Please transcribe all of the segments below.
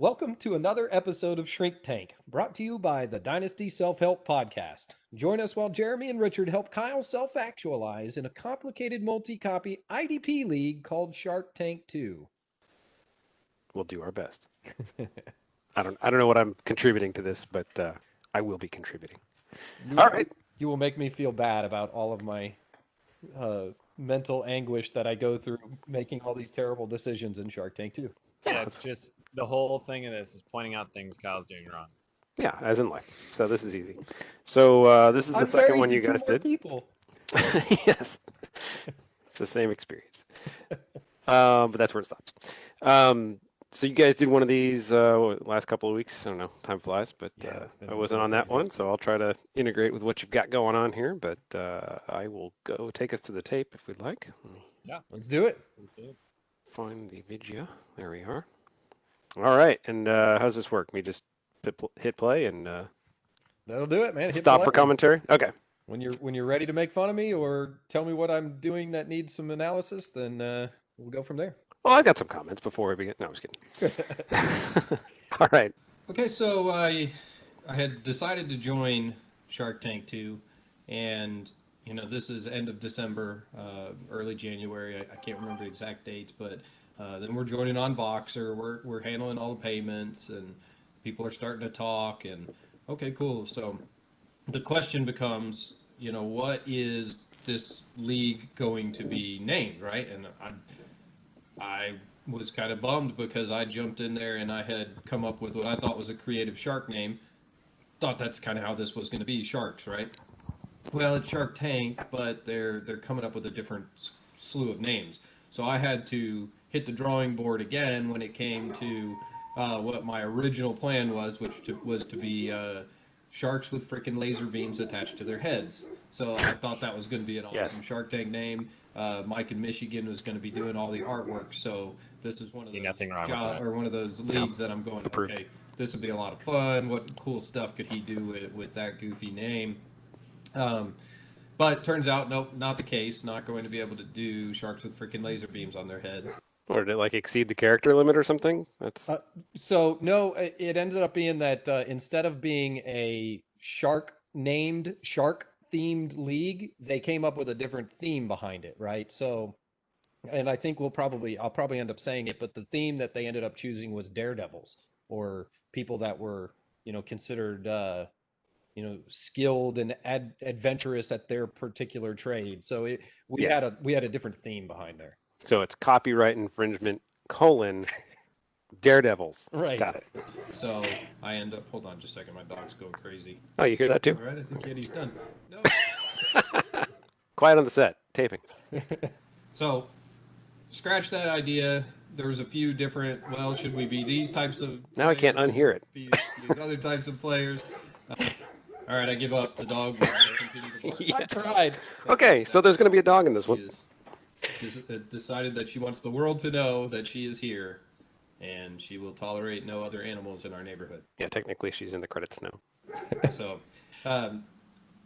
Welcome to another episode of Shrink Tank, brought to you by the Dynasty Self Help Podcast. Join us while Jeremy and Richard help Kyle self actualize in a complicated multi copy IDP league called Shark Tank 2. We'll do our best. I don't know what I'm contributing to this, but I will be contributing. All right. You will make me feel bad about all of my mental anguish that I go through making all these terrible decisions in Shark Tank 2. Yeah, it's just the whole thing of this is pointing out things Kyle's doing wrong. Yeah, as in life. So this is easy. So this is the second one you guys did. People. Yes. It's the same experience. But that's where it stops. So you guys did one of these last couple of weeks. I don't know, time flies, but I wasn't on that one, so I'll try to integrate with what you've got going on here. But I will go take us to the tape if we'd like. Yeah, let's do it. Find the video. There we are. All right, and how's this work? Me just hit play and that'll do it, man. Stop for commentary. Okay. When you're ready to make fun of me or tell me what I'm doing that needs some analysis, then we'll go from there. Well, I got some comments before we begin. No, I'm just kidding. All right. Okay, so I had decided to join Shark Tank 2, and this is end of December, early January. I can't remember the exact dates, but then we're joining on Voxer. We're handling all the payments, and people are starting to talk. And okay, cool. So the question becomes, what is this league going to be named, right? And I was kind of bummed because I jumped in there and I had come up with what I thought was a creative shark name. Thought that's kind of how this was going to be, sharks, right? Well, it's Shark Tank, but they're coming up with a different slew of names. So I had to hit the drawing board again when it came to what my original plan was, which was to be sharks with freaking laser beams attached to their heads. So I thought that was going to be an awesome Shark Tank name. Mike in Michigan was going to be doing all the artwork. So this is one of those leagues that I'm going, okay, this would be a lot of fun. What cool stuff could he do with that goofy name? But turns out, nope, not the case. Not going to be able to do sharks with freaking laser beams on their heads. Or did it exceed the character limit or something? That's so no. It ended up being that instead of being a shark themed league, they came up with a different theme behind it, right? So, and I think I'll probably end up saying it, but the theme that they ended up choosing was daredevils, or people that were considered skilled and adventurous at their particular trade. So we had a different theme behind there. So it's copyright infringement : daredevils. Right. Got it. So I end up. Hold on just a second. My dog's going crazy. Oh, you hear that too? All right. I think Eddie's done. No. Quiet on the set. Taping. So scratch that idea. There was a few different. Well, should we be these types of? Now I can't unhear it. These other types of players. All right, I give up. The dog will continue to bark. Yeah. I tried. Okay, so there's going to be a dog in this one. Decided that she wants the world to know that she is here, and she will tolerate no other animals in our neighborhood. Yeah, technically she's in the credits now. So,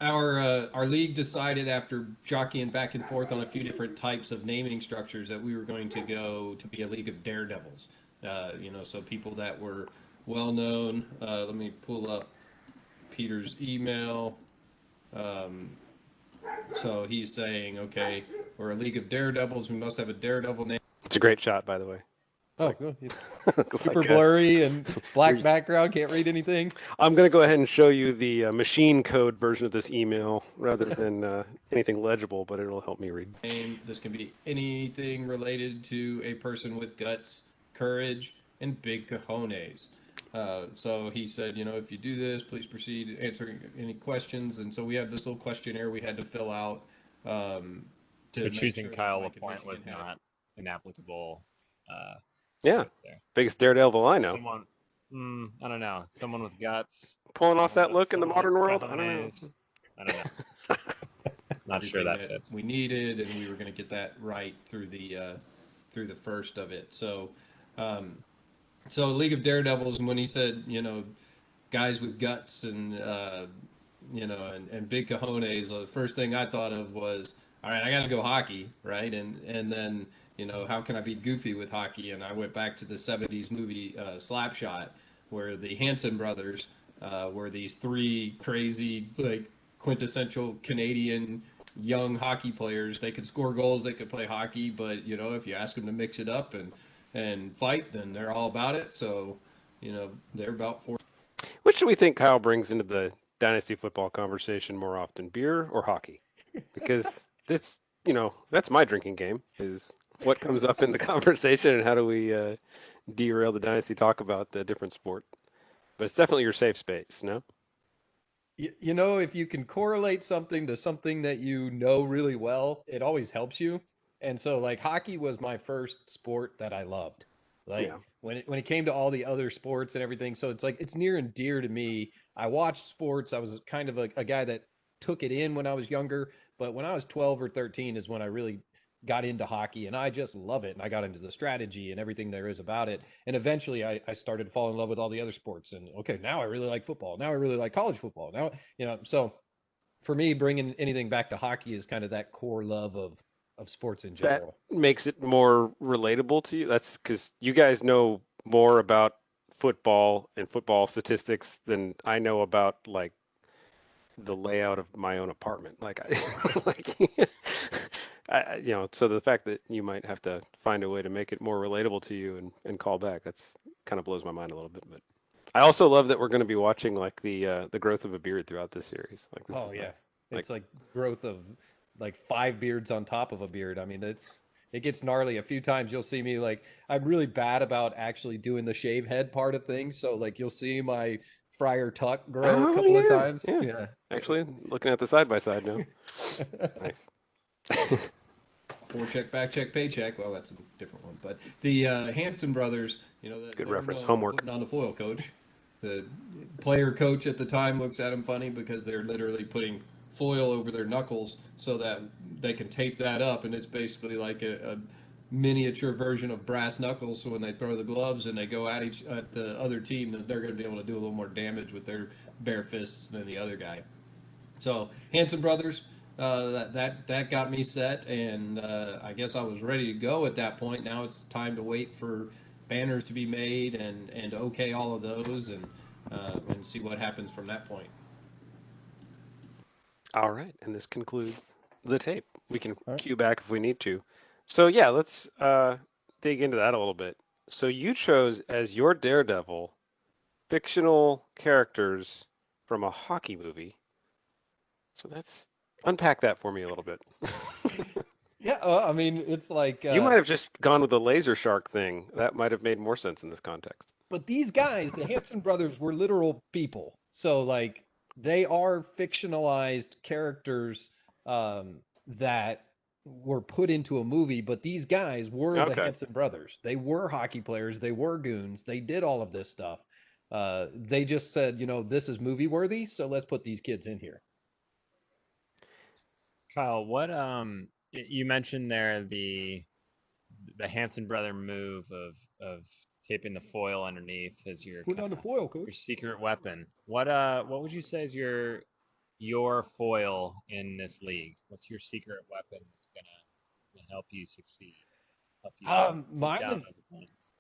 our league decided after jockeying back and forth on a few different types of naming structures that we were going to go to be a league of daredevils. So people that were well known. Let me pull up Peter's email. So he's saying, okay, we're a league of daredevils. We must have a daredevil name. It's a great shot, by the way. Super blurry and black background. Can't read anything. I'm going to go ahead and show you the machine code version of this email rather than anything legible, but it'll help me read. This can be anything related to a person with guts, courage, and big cojones. So he said, if you do this, please proceed answering any questions. And so we have this little questionnaire we had to fill out. So choosing Kyle LaPointe was not an applicable. Biggest daredevil I know. Someone, I don't know. Someone with guts. Pulling off that look in the modern world? I don't know. Not sure that fits. We needed, and we were going to get that right through the first of it. So. So League of Daredevils, and when he said, guys with guts and and big cojones, the first thing I thought of was, all right, I got to go hockey, right? And then how can I be goofy with hockey? And I went back to the 70s movie Slapshot, where the Hanson brothers were these three crazy, like, quintessential Canadian young hockey players. They could score goals, they could play hockey, but, if you ask them to mix it up and fight, then they're all about it. So, they're about four. Which do we think Kyle brings into the dynasty football conversation more often, beer or hockey? Because that's my drinking game, is what comes up in the conversation and how do we derail the dynasty talk about the different sport. But it's definitely your safe space, no? If you can correlate something to something that you know really well, it always helps you. And so, like, hockey was my first sport that I loved. Like, Yeah. when it came to all the other sports and everything, so it's like it's near and dear to me. I watched sports. I was kind of a guy that took it in when I was younger, but when I was 12 or 13 is when I really got into hockey, and I just love it. And I got into the strategy and everything there is about it. And eventually I started to fall in love with all the other sports. And okay, now I really like football. Now I really like college football. Now, so for me, bringing anything back to hockey is kind of that core love of sports in That general. makes it more relatable to you. That's because you guys know more about football and football statistics than I know about like the layout of my own apartment. Like, like, so the fact that you might have to find a way to make it more relatable to you and call back, that's kind of blows my mind a little bit. But I also love that we're going to be watching like the growth of a beard throughout this series. Like this Oh is yeah, nice. it's like growth of like 5 beards on top of a beard. I mean, it gets gnarly. A few times you'll see me like I'm really bad about actually doing the shave head part of things. So like you'll see my Friar Tuck grow a Oh couple of yeah, times. yeah. Yeah. Actually, looking at the side by side now. Nice. Forecheck, back check, paycheck. Well, that's a different one. But the Hanson brothers, Good they're reference. known for Homework. putting on the foil coach. The player coach at the time looks at them funny because they're literally putting foil over their knuckles so that they can tape that up, and it's basically like a miniature version of brass knuckles. So when they throw the gloves and they go at the other team, that they're going to be able to do a little more damage with their bare fists than the other guy. So Hanson Brothers, that got me set, and I guess I was ready to go at that point. Now it's time to wait for banners to be made and okay all of those and see what happens from that point. All right, and this concludes the tape. We can All right. cue back if we need to. So yeah, let's dig into that a little bit. So you chose as your Daredevil fictional characters from a hockey movie. So that's unpack that for me a little bit. Yeah, I mean, it's like, You might have just gone with the laser shark thing. That might have made more sense in this context. but these guys, the Hanson brothers, were literal people. So like, they are fictionalized characters that were put into a movie. But these guys were the Okay. Hanson brothers. They were hockey players. They were goons. They did all of this stuff. They just said, this is movie worthy, so let's put these kids in here. Kyle, what you mentioned there the Hanson brother move of taping the foil underneath as your Put on the foil, your coach. secret weapon. What would you say is your foil in this league? What's your secret weapon that's gonna help you succeed, help you take Mine down is those opponents?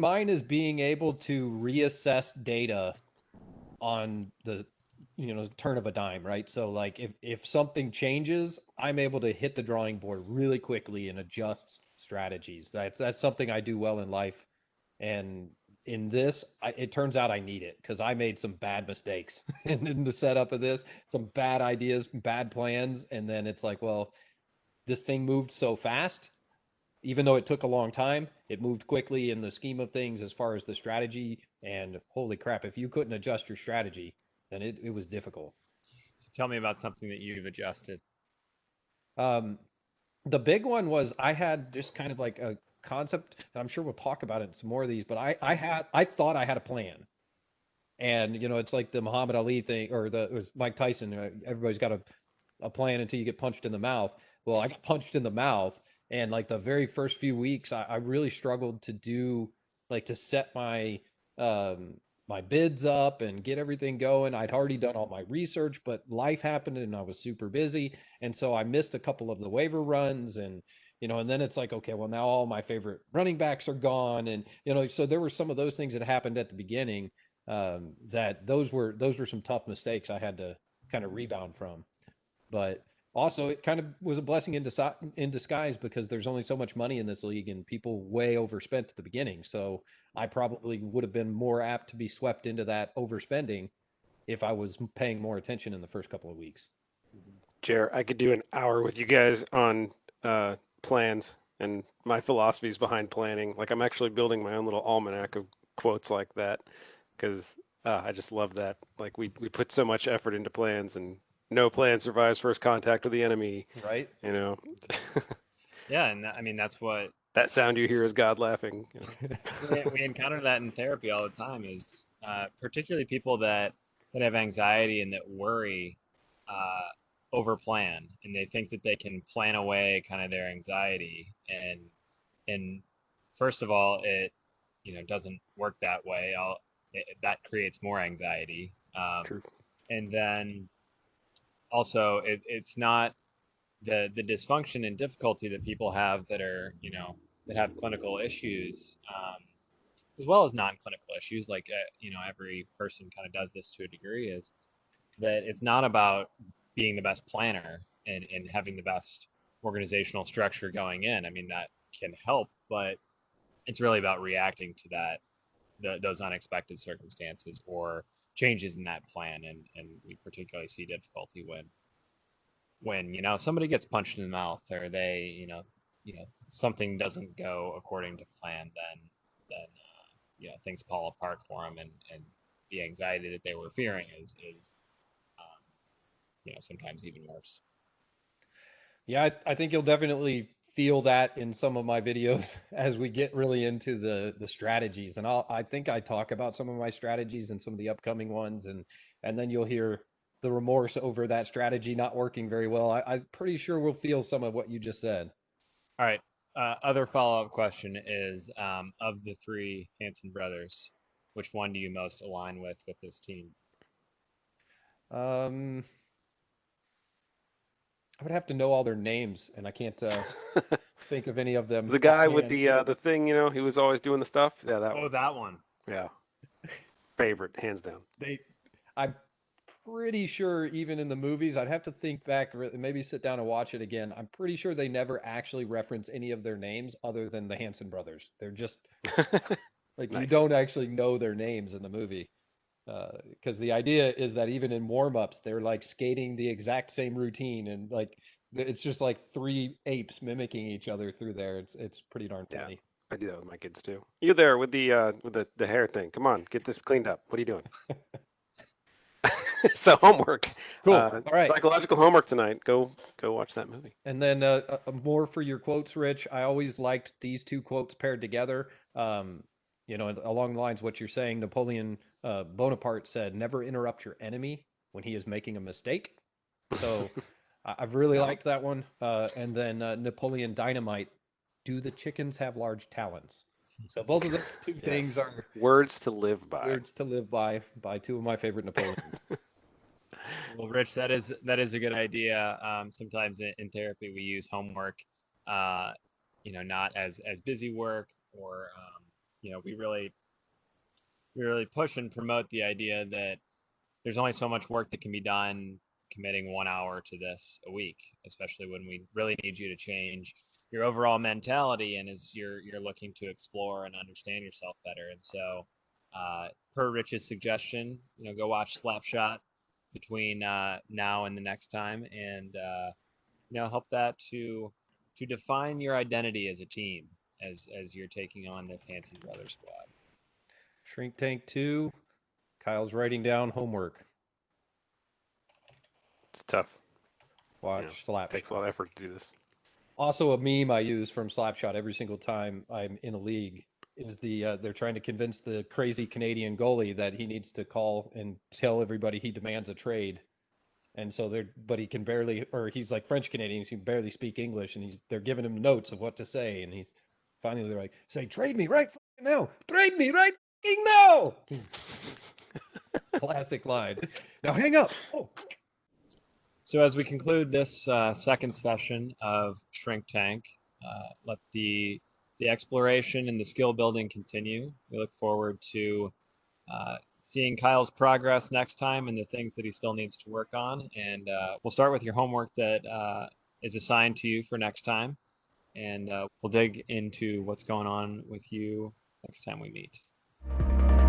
mine is being able to reassess data on the turn of a dime, right? So like if something changes, I'm able to hit the drawing board really quickly and adjust strategies. That's something I do well in life. And in this, it turns out I need it because I made some bad mistakes in the setup of this, some bad ideas, bad plans, and then it's like, well, this thing moved so fast. Even though it took a long time, it moved quickly in the scheme of things as far as the strategy. And holy crap, if you couldn't adjust your strategy, then it was difficult. So tell me about something that you've adjusted. Um, the big one was I had just kind of like a concept, and I'm sure we'll talk about it in some more of these, but I thought I had a plan. And it's like the Muhammad Ali thing, or it was Mike Tyson. Everybody's got a plan until you get punched in the mouth. Well, I got punched in the mouth, and like the very first few weeks, I really struggled to do like to set um, my bids up and get everything going. I'd already done all my research, but life happened and I was super busy, and so I missed a couple of the waiver runs, and and then it's like, okay, well, now all my favorite running backs are gone. And, so there were some of those things that happened at the beginning, that those were some tough mistakes I had to kind of rebound from. But also, it kind of was a blessing in disguise, because there's only so much money in this league and people way overspent at the beginning. So I probably would have been more apt to be swept into that overspending if I was paying more attention in the first couple of weeks. Jer, I could do an hour with you guys on plans and my philosophies behind planning. Like, I'm actually building my own little almanac of quotes like that, because I just love that. Like, we put so much effort into plans, and no plan survives first contact with the enemy. Right. Yeah, and I mean that's what That sound you hear is God laughing. we encounter that in therapy all the time. Is particularly people that have anxiety and that worry over plan, and they think that they can plan away kind of their anxiety, and first of all, it doesn't work that way. That creates more anxiety. True. And then also it's not the dysfunction and difficulty that people have that are that have clinical issues, as well as non-clinical issues, like every person kind of does this to a degree, is that it's not about being the best planner and having the best organizational structure going in. I mean, that can help, but it's really about reacting to those unexpected circumstances or changes in that plan. And we particularly see difficulty when somebody gets punched in the mouth, or they something doesn't go according to plan, then things fall apart for them, and the anxiety that they were fearing is sometimes even worse. Yeah, I think you'll definitely feel that in some of my videos as we get really into the strategies. And I think I talk about some of my strategies in some of the upcoming ones, and then you'll hear the remorse over that strategy not working very well. I'm pretty sure we'll feel some of what you just said. All right. Other follow-up question is, of the three Hanson brothers, which one do you most align with this team? I would have to know all their names, and I can't think of any of them. The guy with offhand. the thing, he was always doing the stuff. Yeah, that one. That one. Yeah. Favorite, hands down. I'm pretty sure even in the movies, I'd have to think back, maybe sit down and watch it again. I'm pretty sure they never actually reference any of their names other than the Hanson brothers. They're just like, Nice. You don't actually know their names in the movie. Because the idea is that even in warm-ups, they're like skating the exact same routine, and like it's just like three apes mimicking each other through there. It's pretty darn Yeah. funny. I do that with my kids too. You there with the hair thing? Come on, get this cleaned up. What are you doing? So homework. Cool. All right. Psychological homework tonight. Go watch that movie. And then more for your quotes, Rich. I always liked these two quotes paired together. Along the lines of what you're saying, Napoleon Bonaparte said, "Never interrupt your enemy when he is making a mistake." So I've really liked that one. And then Napoleon Dynamite, "Do the chickens have large talons?" So both of those two things are words to live by. Words to live by two of my favorite Napoleons. Well, Rich, that is a good idea. Sometimes in therapy we use homework, not as busy work, or we really push and promote the idea that there's only so much work that can be done committing 1 hour to this a week, especially when we really need you to change your overall mentality, and as you're looking to explore and understand yourself better. And so, per Rich's suggestion, go watch Slapshot between now and the next time, and help that to define your identity as a team as you're taking on this Hanson Brothers squad. Shrink Tank 2. Kyle's writing down homework. It's tough. Watch Slapshot. It takes a lot of effort to do this. Also, a meme I use from Slapshot every single time I'm in a league is they're trying to convince the crazy Canadian goalie that he needs to call and tell everybody he demands a trade. And so but he can barely, or he's like French Canadian, so he can barely speak English, and they're giving him notes of what to say, and they're like, "Say, trade me right now, trade me right now." Classic line. Now hang up. Oh. So as we conclude this second session of Shrink Tank, let the exploration and the skill building continue. We look forward to seeing Kyle's progress next time and the things that he still needs to work on. And we'll start with your homework that is assigned to you for next time. And we'll dig into what's going on with you next time we meet.